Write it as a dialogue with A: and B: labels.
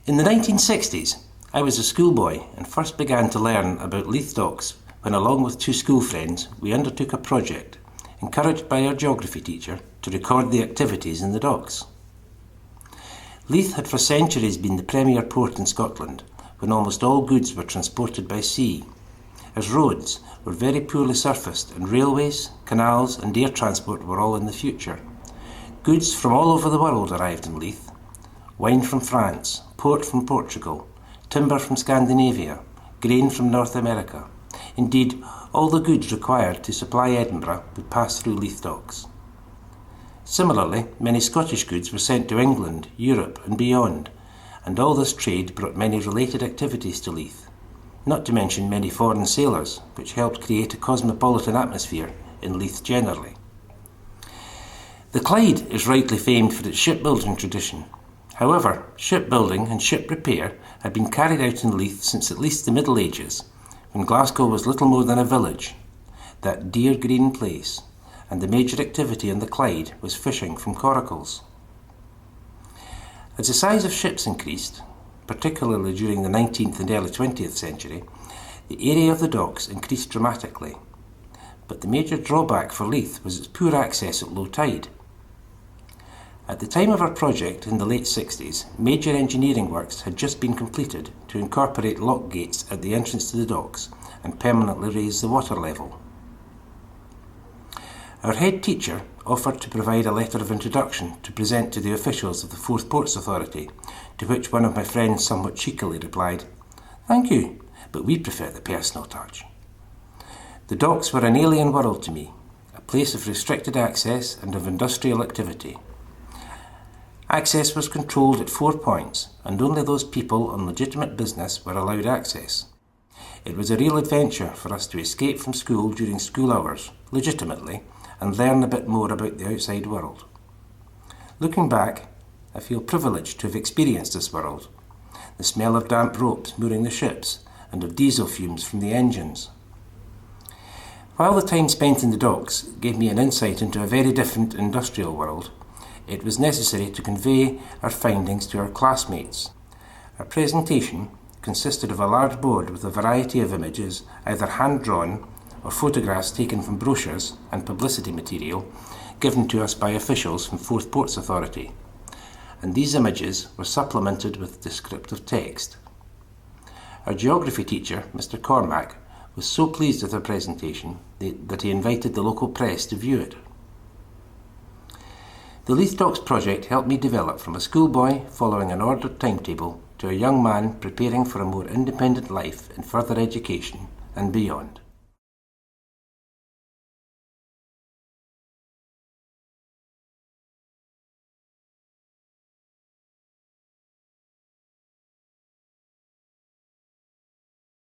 A: In the 1960s, I was a schoolboy and first began to learn about Leith docks when, along with two school friends, we undertook a project, encouraged by our geography teacher, to record the activities in the docks. Leith had for centuries been the premier port in Scotland, when almost all goods were transported by sea, as roads were very poorly surfaced and railways, canals and air transport were all in the future. Goods from all over the world arrived in Leith: wine from France, port from Portugal, timber from Scandinavia, grain from North America. Indeed, all the goods required to supply Edinburgh would pass through Leith docks. Similarly, many Scottish goods were sent to England, Europe and beyond, and all this trade brought many related activities to Leith, not to mention many foreign sailors, which helped create a cosmopolitan atmosphere in Leith generally. The Clyde is rightly famed for its shipbuilding tradition. However, shipbuilding and ship repair had been carried out in Leith since at least the Middle Ages, when Glasgow was little more than a village, that dear green place, and the major activity in the Clyde was fishing from coracles. As the size of ships increased, particularly during the 19th and early 20th century, the area of the docks increased dramatically, but the major drawback for Leith was its poor access at low tide. At the time of our project in the late 60s, major engineering works had just been completed to incorporate lock gates at the entrance to the docks and permanently raise the water level. Our head teacher offered to provide a letter of introduction to present to the officials of the Fourth Ports Authority, to which one of my friends somewhat cheekily replied, "Thank you, but we prefer the personal touch." The docks were an alien world to me, a place of restricted access and of industrial activity. Access was controlled at 4 points, and only those people on legitimate business were allowed access. It was a real adventure for us to escape from school during school hours, legitimately, and learn a bit more about the outside world. Looking back, I feel privileged to have experienced this world, the smell of damp ropes mooring the ships, and of diesel fumes from the engines. While the time spent in the docks gave me an insight into a very different industrial world, it was necessary to convey our findings to our classmates. Our presentation consisted of a large board with a variety of images, either hand-drawn or photographs taken from brochures and publicity material given to us by officials from Fourth Ports Authority, and these images were supplemented with descriptive text. Our geography teacher, Mr. Cormack, was so pleased with our presentation that he invited the local press to view it. The Leith Docks project helped me develop from a schoolboy following an ordered timetable to a young man preparing for a more independent life in further education and beyond.